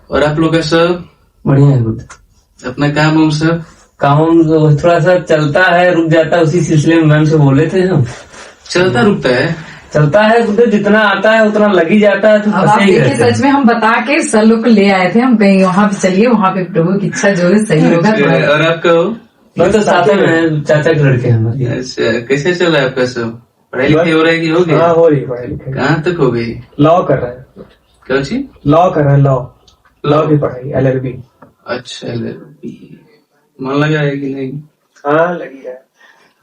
और आप लोग का सब बढ़िया है गुड। अपना काम वाम सब काम थोड़ा सा चलता है रुक जाता है, उसी सिलसिले में मैम से बोले थे हम। चलता रुकता है? चलता है गुड, जितना आता है उतना लग ही जाता है। तो अब आप देखिए, सच में हम बता के सर लोग को ले आए थे, हम कहीं वहाँ पे चलिए, वहाँ पे प्रभु की इच्छा जो है सही होगा। और आपका हो? मैं तो साथ में है, चाचा के लड़के हमारे। अच्छा, कैसे चल रहा है आपका सब? पढ़ाई लिखाई हो रहा है कि हो गई? हाँ हो रही पढ़ाई लिखाई। कहाँ तक हो गई? लॉ कर रहा है। क्या चीज? लॉ कर रहा है, लॉ की पढ़ाई, LLB। अच्छा, LLB मन लगा है कि नहीं? हाँ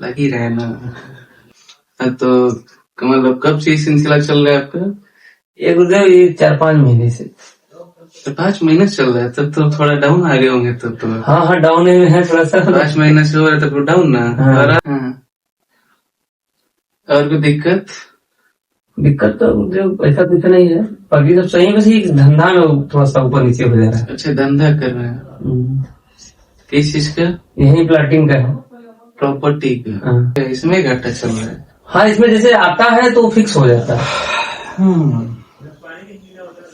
लगी रहे ना। हाँ, तो मतलब कब से सिलसिला चल रहा है आपका? ये गुरुदेव ये 4-5 महीने से। तो 5 महीने से चल रहा है, तब तो थोड़ा डाउन आ गए होंगे तब तो। हाँ डाउन है थोड़ा सा। 5 महीने से हो रहा है तब तो डाउन ना। हाँ। और कोई दिक्कत तो गुरुदेव ऐसा कुछ नहीं है, बाकी सब सही। बस ये धंधा में थोड़ा सा ऊपर नीचे हो जा रहा है। अच्छा, धंधा कर रहे हैं? किस चीज का? यही प्लाटिंग का है, प्रॉपर्टी का। हाँ। इसमें घाटा चल रहा है? हाँ, इसमें जैसे आता है तो फिक्स हो जाता है।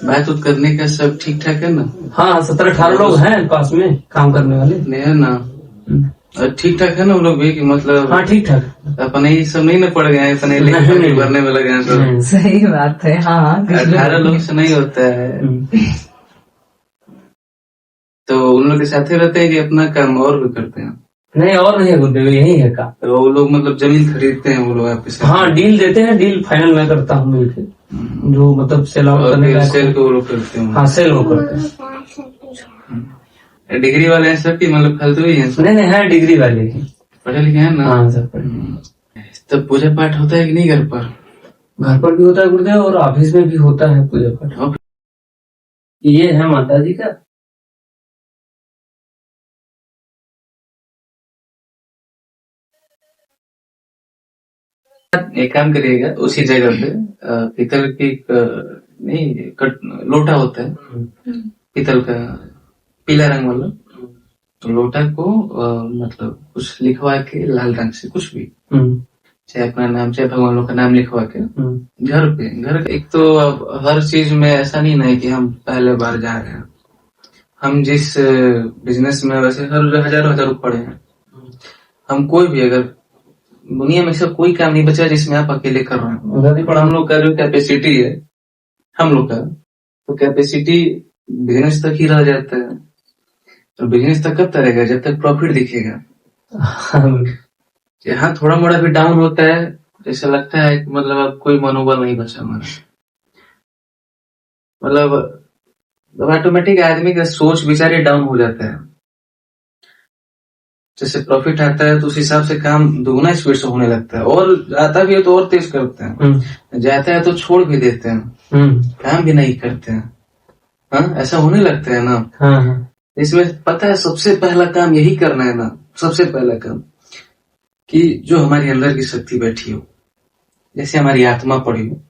बात करने का सब ठीक ठाक है ना? हाँ 17-18 लोग हैं पास में काम करने वाले। नहीं है ना? और ठीक ठाक है ना वो लोग भी, कि मतलब? हाँ ठीक ठाक। अपने ही सब नहीं ना पड़ गए हैं, अपने लेके भरने में लगे हैं सब। सही बात है। हाँ 18 लोग से नहीं होता है। तो उन लोग के साथ ही रहते हैं कि अपना काम और भी करते हैं? नहीं और नहीं है गुरुदेव, यही है काम। तो वो लोग मतलब जमीन खरीदते हैं वो लोग आपके साथ? हाँ डील देते हैं, डील फाइनल मैं करता हूँ मिलकर, जो मतलब सेल आउट करने का। सेल को वो लोग करते हैं? हाँ सेल वो करते हैं। डिग्री वाले हैं सब की मतलब फालतू ही है? नहीं है डिग्री वाले ही। पढ़े लिखे हैं ना? हाँ सर पढ़े। तब पूजा पाठ होता है कि नहीं घर पर? घर पर भी होता है गुरुदेव और ऑफिस में भी होता है पूजा पाठ। ये है माता जी का। एक काम करिएगा, उसी जगह पे पीतल की नहीं लोटा होता है पीतल का, पीला रंग वाला। तो लोटा को मतलब कुछ लिखवा के लाल रंग से, कुछ भी, चाहे अपना नाम चाहे भगवान लोग का नाम लिखवा के घर एक तो अब हर चीज में ऐसा नहीं है कि हम पहले बार जा रहे हैं। हम जिस बिजनेस में वैसे हर हजारों पड़े हैं। हम कोई भी अगर दुनिया में ऐसा कोई काम नहीं बचा जिसमें आप अकेले कर रहे हैं। पर हम लोग का जो कैपेसिटी है हम लोग का, तो कैपेसिटी बिजनेस तक ही रह जाता है। तो बिजनेस तक कब तक रहेगा? जब तक प्रॉफिट दिखेगा। यहाँ थोड़ा मोड़ा भी डाउन होता है, जैसे लगता है कि मतलब अब कोई मनोबल नहीं बचा हमारा। मतलब ऑटोमेटिक आदमी का सोच विचार डाउन हो जाता है। जैसे प्रॉफिट आता है तो उस हिसाब से काम दुगना स्पीड से होने लगता है, और आता भी है तो और तेज करते हैं, जाता है तो छोड़ भी देते हैं, काम भी नहीं करते हैं। हाँ ऐसा होने लगता है ना। हाँ। इसमें पता है सबसे पहला काम यही करना है ना, सबसे पहला काम कि जो हमारे अंदर की शक्ति बैठी हो, जैसे हमारी आत्मा पड़ी हो,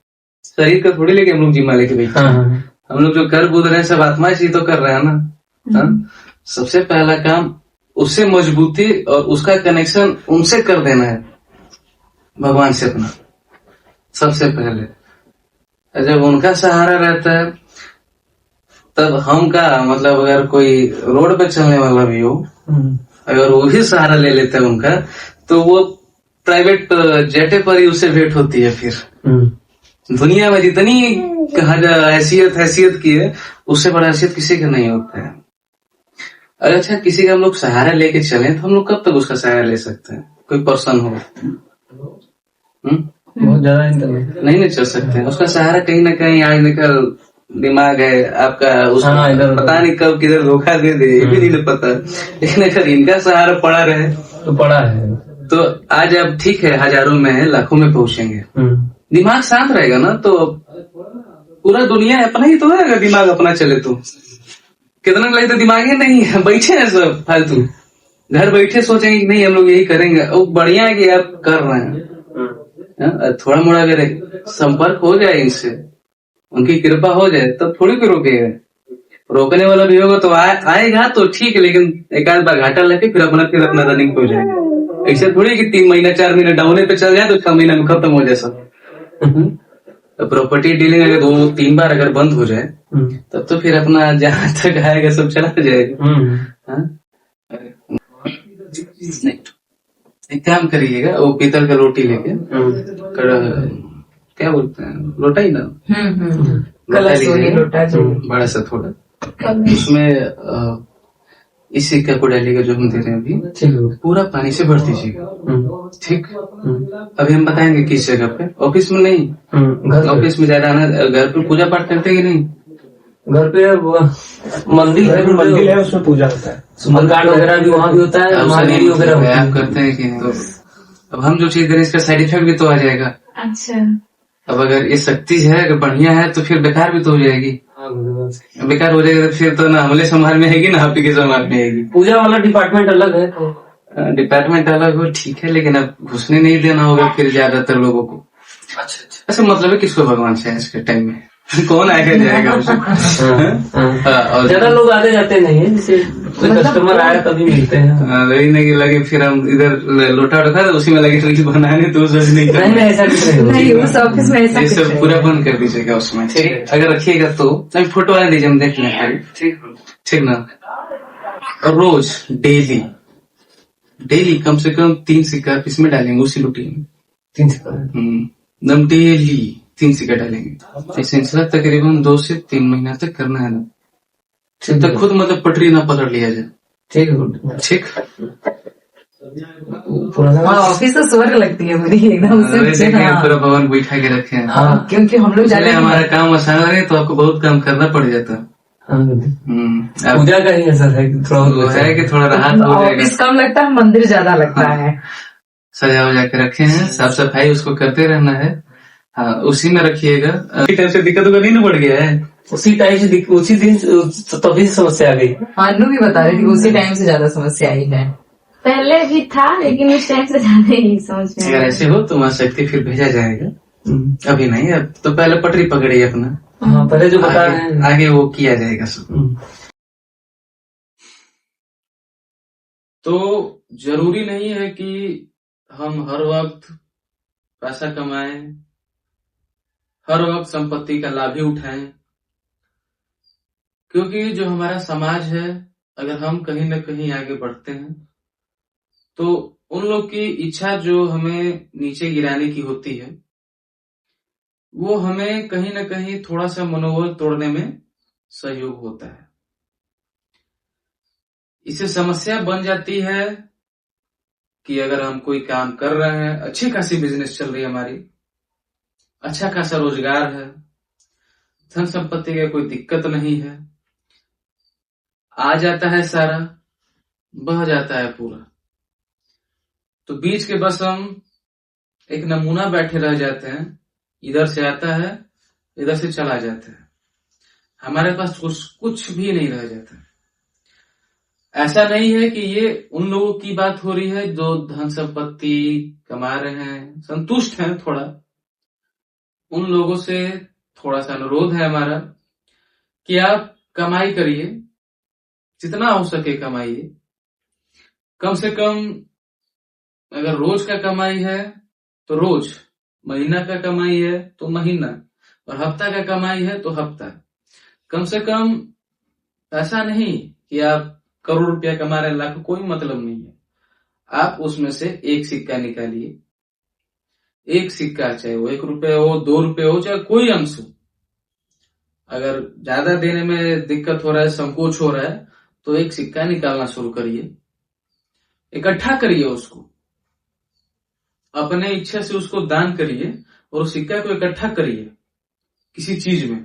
शरीर का थोड़ी लेके हम लोग जिम्मा लेके बैठे हैं। हम लोग जो कर कूद रहे हैं सब आत्मा से तो कर रहे हैं ना। सबसे पहला काम उससे मजबूती और उसका कनेक्शन उनसे कर देना है, भगवान से अपना। सबसे पहले जब उनका सहारा रहता है तब हम का मतलब, अगर कोई रोड पे चलने वाला भी हो, अगर वो भी सहारा ले लेता है उनका, तो वो प्राइवेट जेटे पर ही उससे भेंट होती है। फिर दुनिया में जितनी हैसियत की है, उससे बड़ा हैसियत किसी का नहीं होता है। अगर अच्छा किसी का हम लोग सहारा लेके चले तो हम लोग कब तक उसका सहारा ले सकते हैं? कोई पर्सन हो बहुत ज्यादा नहीं चल सकते हैं। उसका सहारा कहीं ना कहीं आज निकल दिमाग है आपका, उसका पता नहीं कब किधर धोखा दे दे, ये भी नहीं पता। लेकिन अगर इनका सहारा पड़ा रहे तो पड़ा है, तो आज अब ठीक है हजारों में है, लाखों में पहुंचेंगे। दिमाग शांत रहेगा ना तो पूरा दुनिया अपना ही तो है। अगर दिमाग अपना चले तो कितना लगे तो दिमाग ही नहीं है, बैठे हैं सब फालतू, घर बैठे सोचेंगे कि नहीं हम लोग यही करेंगे। और बढ़िया कि आप कर रहे हैं। थोड़ा मोड़ा अगर संपर्क हो जाए इनसे, उनकी कृपा हो जाए, तब थोड़ी कोई रोकेगा। रोकने वाला भी होगा तो आएगा तो ठीक है, लेकिन एक आध बार घाटा लेके फिर अपना रनिंग हो जाएगा। ऐसे थोड़ी कि 3 महीना 4 महीना डाउने पे चल जाए तो 6 महीना में खत्म हो जाए सब। प्रॉपर्टी डीलिंग अगर 2-3 बार अगर बंद हो जाए तब तो फिर अपना जहाँ तक आएगा सब चला जाएगा। हाँ? नहीं, एक काम करिएगा, वो पीतल का रोटी लेके क्या बोलते हैं, लोटा ही ना, लोटा कलश वही लीजिएगा, लोटा जो बड़ा सा थोड़ा, उसमें इस सिक्का को डालिएगा जो हम दे रहे हैं अभी, पूरा पानी से भर दीजिएगा। ठीक, अभी हम बताएंगे किस जगह पे, ऑफिस में नहीं, ऑफिस में ज्यादा आना, घर पे पूजा पाठ करते हैं कि नहीं? घर पे मंदिर है, उसमें पूजा होता है, सुमन कार्ड वगैरह भी वहाँ भी होता है, महावीर वगैरह होती है। आप करते हैं कि नहीं? तो अब हम जो चीज करें इसका साइड इफेक्ट भी तो आ जाएगा। अच्छा, अब अगर ये शक्ति है, अगर बढ़िया है तो फिर बेकार भी तो हो जाएगी। बेकार हो जाएगा तो फिर तो ना हमले संभाल में आएगी ना आप ही के संभाल में आएगी। पूजा वाला डिपार्टमेंट अलग है, डिपार्टमेंट अलग हो, ठीक है, लेकिन अब घुसने नहीं देना होगा फिर ज्यादातर लोगों को। अच्छा, मतलब है किसको भगवान से है इसके टाइम में कौन आएगा जाएगा उसे। और ज्यादा लोग आते जाते नहीं है, जैसे कोई कस्टमर आया तभी मिलते हैं। वही नहीं लगे फिर हम इधर लोटा रखा तो उसी में लगे रील बनाने, तो सोच नहीं नहीं नहीं, ऐसा कुछ नहीं नहीं उस ऑफिस में ऐसा ये कुछ सब नहीं पूरा है। बंद कर दीजिएगा उसमें। ठीक, अगर रखिएगा तो अभी फोटो वाले दीजिए, हम देख लें। ठीक ना। और रोज डेली कम से कम 3 सिक्का इसमें डालेंगे उसी लुटी में। 3 सिक्का एकदम डेली 3 सिक्का डालेंगे। ये सिलसिला तकरीबन 2 से 3 महीना तक करना है ना, जब तक खुद मतलब पटरी ना पकड़ लिया जाए। ठीक है, ठीक, हाँ, ऑफिस तो स्वर्ग लगती है पूरी एकदम से। देखेंगे हाँ, पूरा भवन बैठा के रखे हैं। हाँ, क्योंकि हम लोग चले जाते हमारा काम आसान लगे तो आपको बहुत काम करना पड़ जाता। अब पूजा का ही असर है कि थोड़ा वो है कि थोड़ा राहत हो जाएगा। ऑफिस कम लगता है, मंदिर ज्यादा लगता है। सजा वजा के रखे हैं, साफ सफाई उसको करते रहना है। हाँ, उसी में रखिएगा। टाइम से दिक्कत होगा नहीं ना, बढ़ गया है उसी टाइम से उसी दिन तभी समस्या आ गई। अनु भी बता रही थी उसी टाइम से ज्यादा समस्या आई है। पहले भी था लेकिन उस टाइम से ज्यादा ही समझ में अगर आया। ऐसे हो तो वहाँ शक्ति फिर भेजा जाएगा। अभी नहीं, अब तो पहले पटरी पकड़िए अपना, हाँ, पहले जो बता रहे हैं आगे वो किया जाएगा सब। तो जरूरी नहीं है कि हम हर वक्त पैसा कमाएं, हर वक्त संपत्ति का लाभ ही उठाएं, क्योंकि जो हमारा समाज है, अगर हम कहीं न कहीं आगे बढ़ते हैं तो उन लोग की इच्छा जो हमें नीचे गिराने की होती है, वो हमें कहीं न कहीं थोड़ा सा मनोबल तोड़ने में सहयोग होता है। इससे समस्या बन जाती है कि अगर हम कोई काम कर रहे हैं, अच्छी खासी बिजनेस चल रही है हमारी, अच्छा खासा रोजगार है, धन संपत्ति का कोई दिक्कत नहीं है, आ जाता है सारा, बह जाता है पूरा, तो बीच के बस हम एक नमूना बैठे रह जाते हैं। इधर से आता है, इधर से चला जाता है, हमारे पास कुछ भी नहीं रह जाता। ऐसा नहीं है कि ये उन लोगों की बात हो रही है जो धन संपत्ति कमा रहे हैं, संतुष्ट हैं थोड़ा, उन लोगों से थोड़ा सा अनुरोध है हमारा कि आप कमाई करिए, जितना हो सके कमाइए। कम से कम अगर रोज का कमाई है तो रोज, महीना का कमाई है तो महीना, और हफ्ता का कमाई है तो हफ्ता। कम से कम ऐसा नहीं कि आप करोड़ रुपया कमा रहे हैं, लाख, कोई मतलब नहीं है। आप उसमें से एक सिक्का निकालिए, एक सिक्का, चाहे वो 1 रुपये हो, 2 रुपये हो, चाहे कोई अंश हो। अगर ज्यादा देने में दिक्कत हो रहा है, संकोच हो रहा है, तो एक सिक्का निकालना शुरू करिए, इकट्ठा करिए उसको, अपने इच्छा से उसको दान करिए, और उस सिक्का को इकट्ठा करिए किसी चीज में,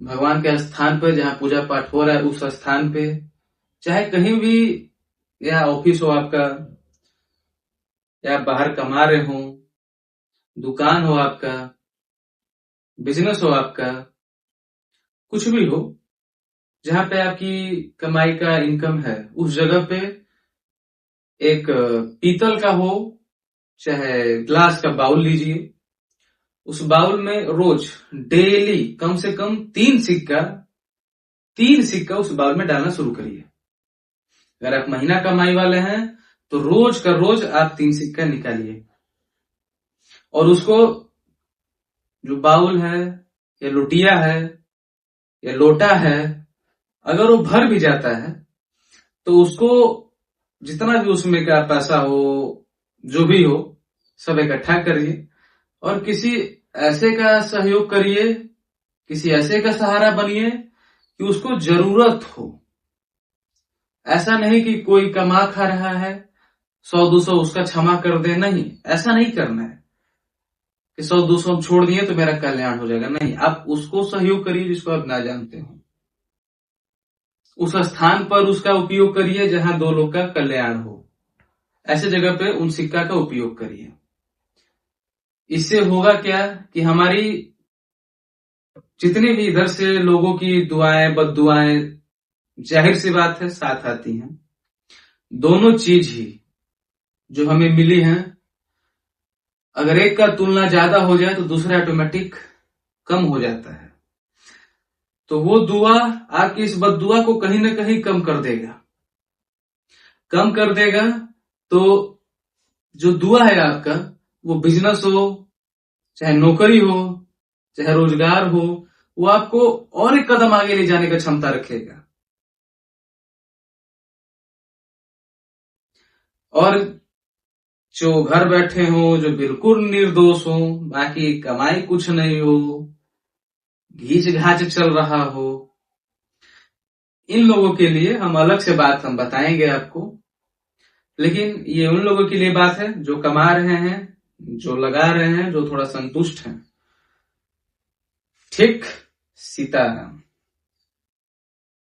भगवान के स्थान पर जहां पूजा पाठ हो रहा है उस स्थान पे, चाहे कहीं भी, या ऑफिस हो आपका, या बाहर कमा रहे हो, दुकान हो आपका, बिजनेस हो आपका, कुछ भी हो, जहां पे आपकी कमाई का इनकम है, उस जगह पे एक पीतल का हो चाहे ग्लास का बाउल लीजिए। उस बाउल में रोज डेली कम से कम 3 सिक्का उस बाउल में डालना शुरू करिए। अगर आप महीना कमाई वाले हैं तो रोज का रोज आप 3 सिक्का निकालिए, और उसको जो बाउल है या लोटिया है या लोटा है, अगर वो भर भी जाता है तो उसको जितना भी उसमें का पैसा हो, जो भी हो, सब इकट्ठा करिए और किसी ऐसे का सहयोग करिए, किसी ऐसे का सहारा बनिए कि उसको जरूरत हो। ऐसा नहीं कि कोई कमा खा रहा है 100-200 उसका क्षमा कर दे, नहीं, ऐसा नहीं करना है कि 100-200 हम छोड़ दिए तो मेरा कल्याण हो जाएगा, नहीं। आप उसको सहयोग करिए जिसको आप ना जानते हो, उस स्थान पर उसका उपयोग करिए जहां दो लोग का कल्याण हो, ऐसे जगह पे उन सिक्का का उपयोग करिए। इससे होगा क्या कि हमारी जितनी भी इधर से लोगों की दुआएं बद्दुआएं, जाहिर सी बात है, साथ आती हैं। दोनों चीज ही जो हमें मिली हैं, अगर एक का तुलना ज्यादा हो जाए तो दूसरा ऑटोमेटिक कम हो जाता है। तो वो दुआ आपकी इस बद्दुआ को कहीं ना कहीं कम कर देगा। तो जो दुआ है आपका, वो बिजनेस हो, चाहे नौकरी हो, चाहे रोजगार हो, वो आपको और एक कदम आगे ले जाने का क्षमता रखेगा। और जो घर बैठे हो, जो बिल्कुल निर्दोष हो, बाकी कमाई कुछ नहीं हो, घीच घाच चल रहा हो, इन लोगों के लिए हम अलग से बात हम बताएंगे आपको। लेकिन ये उन लोगों के लिए बात है जो कमा रहे हैं, जो लगा रहे हैं, जो थोड़ा संतुष्ट हैं। ठीक, सीताराम।